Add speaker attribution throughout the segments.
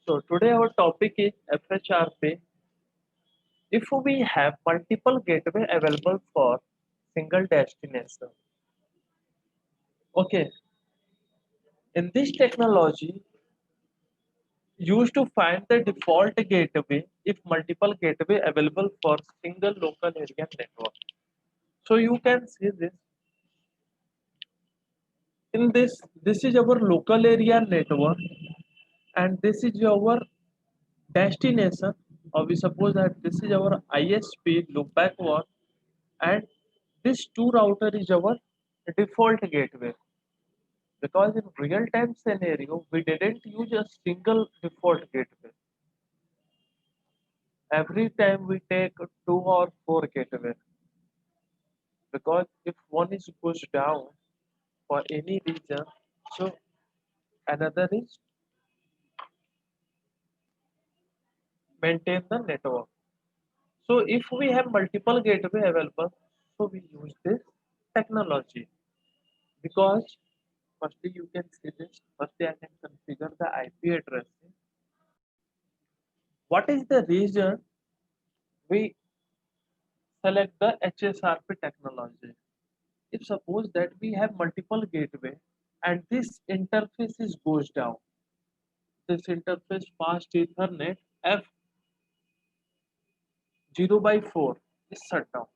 Speaker 1: So today our topic is FHRP. If we have multiple gateway available for single destination. Okay, in this technology, used to find the default gateway if multiple gateway available for single local area network. So you can see this in this is our local area network and this is our destination or we suppose that this is our ISP loopback one and this two router is our default gateway because in real time scenario we didn't use a single default gateway. Every time we take two or four gateway because if one is pushed down for any reason so another is maintain the network. So if we have multiple gateway available so we use this technology because firstly you can see this firstly I can configure the IP addressing. What is the reason we select the HSRP technology? If suppose that we have multiple gateway and this interface is goes down, this interface fast Ethernet F0 by 4 is shut down.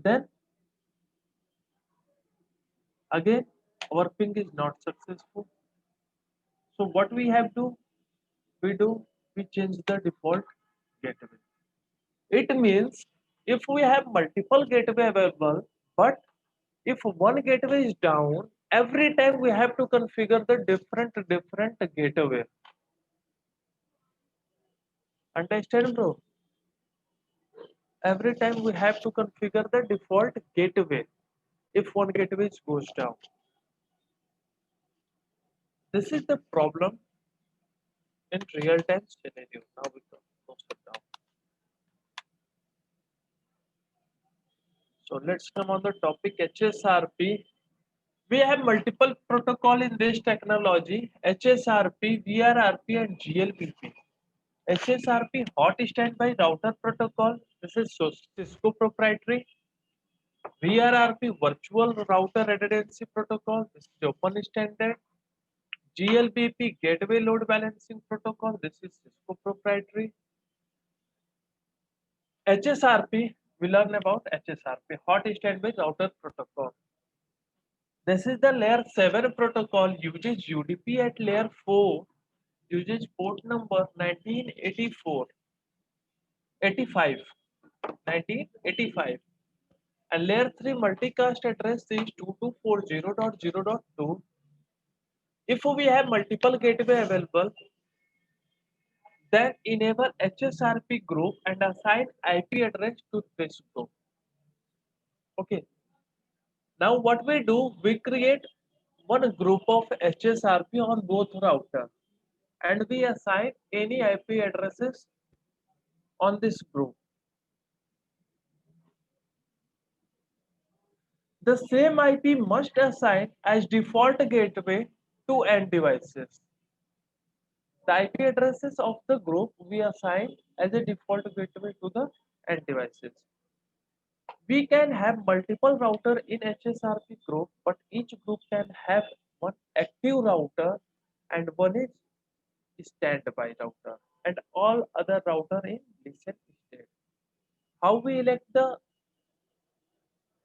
Speaker 1: Then again our ping is not successful. So what we have to we do we change the default gateway. It means if we have multiple gateway available, but if one gateway is down, every time we have to configure the different gateway. Understand, bro? Every time we have to configure the default gateway if one gateway goes down. This is the problem in real-time scenario. Now we can close it down. So let's come on the topic HSRP. We have multiple protocol in this technology: HSRP, VRRP, and GLBP. HSRP hot standby router protocol. This is Cisco proprietary. VRRP virtual router redundancy protocol. This is open standard. GLBP gateway load balancing protocol. This is Cisco proprietary. HSRP. We learn about HSRP hot standby router protocol. This is the layer 7 protocol uses UDP at layer 4 uses port number 1984 85 1985 and layer 3 multicast address is 2240.0.2. If we have multiple gateway available then enable HSRP group and assign IP address to this group. Okay, now what we do we create one group of HSRP on both router and we assign any IP addresses on this group. The same IP must assign as default gateway to end devices. The IP addresses of the group we assign as a default gateway to the end devices. We can have multiple router in HSRP group, but each group can have one active router and one is standby router and all other router in listen state. How we elect the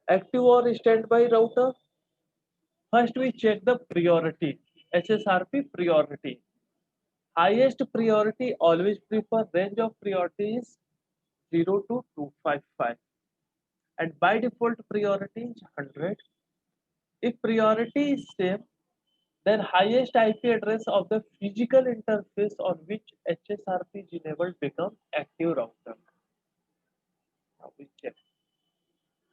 Speaker 1: active or standby router? First, we check the priority, HSRP priority. Highest priority always prefer range of priority is 0 to 255 and by default priority is 100. If priority is same, then highest IP address of the physical interface on which HSRP is enabled becomes active router. Now we check.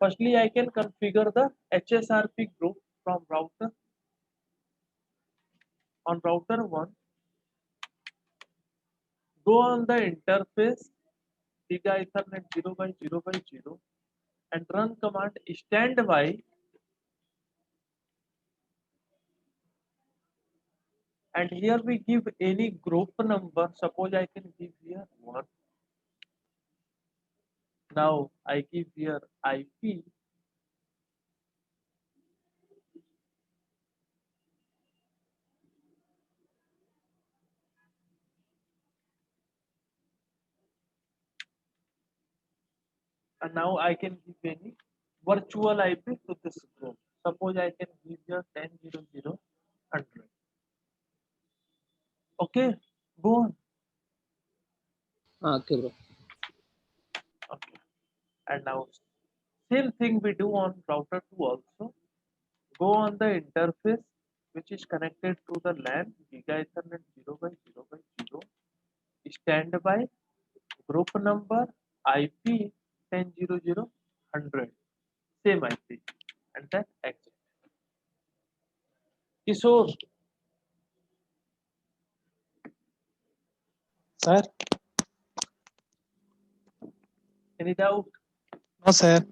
Speaker 1: Firstly, I can configure the HSRP group from router. On router 1, go on the interface Giga Ethernet 0 by 0 by 0 and run command standby. and here we give any group number. Suppose I can give here 1. Now I give here IP, and now I can give any virtual IP to this group. Suppose I can give here 10.0.0.100. Okay, go on.
Speaker 2: Okay, bro.
Speaker 1: Okay. And now same thing we do on router 2 also. Go on the interface which is connected to the LAN Giga Ethernet 0 by 0 by 0. Standby group number IP 10.0.0.100. Same IP and then exit. Kishore,
Speaker 3: Sir?
Speaker 1: any doubt?
Speaker 3: No, sir.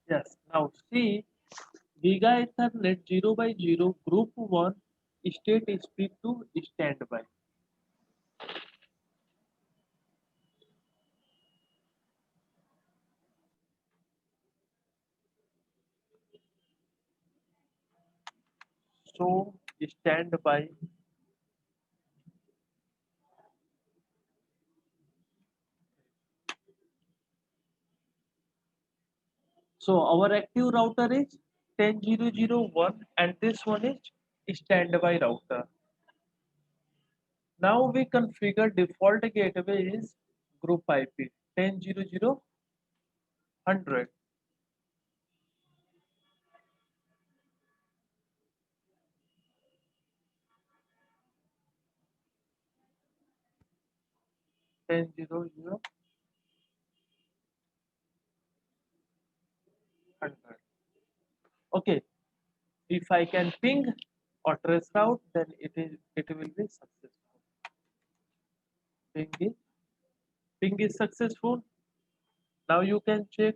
Speaker 1: Yes. Now see Giga Ethernet 0 by 0 group 1 state speed to standby. So standby. So our active router is 10.0.0.1 and this one is standby router. Now we configure default gateway is group IP 10.0.0.100. Okay, if I can ping or trace route, then it will be successful. Ping is successful. Now you can check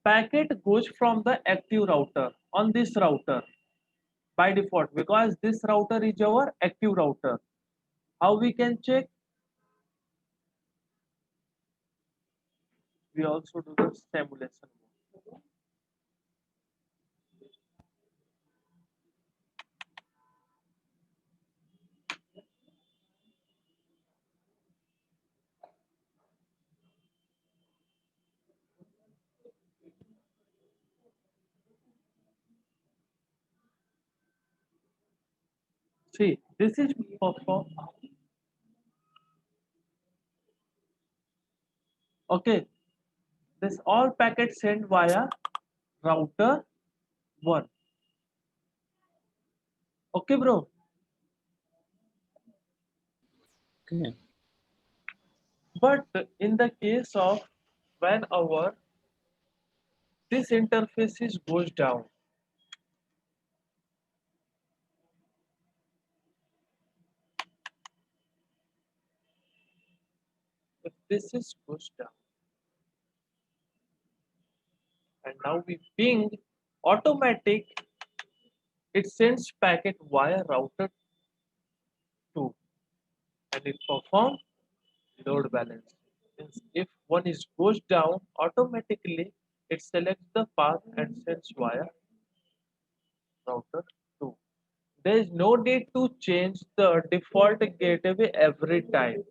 Speaker 1: packet goes from the active router on this router by default because this router is our active router. How we can check? We also do the simulation. See, this is perform. Okay, this all packets sent via router 1. Okay, bro.
Speaker 2: Okay.
Speaker 1: But in the case of when our this interface is goes down, if this is goes down, and now we ping automatic, it sends packet via router 2 and it performs load balance. Means if one is goes down, automatically it selects the path and sends via router 2. There is no need to change the default gateway every time.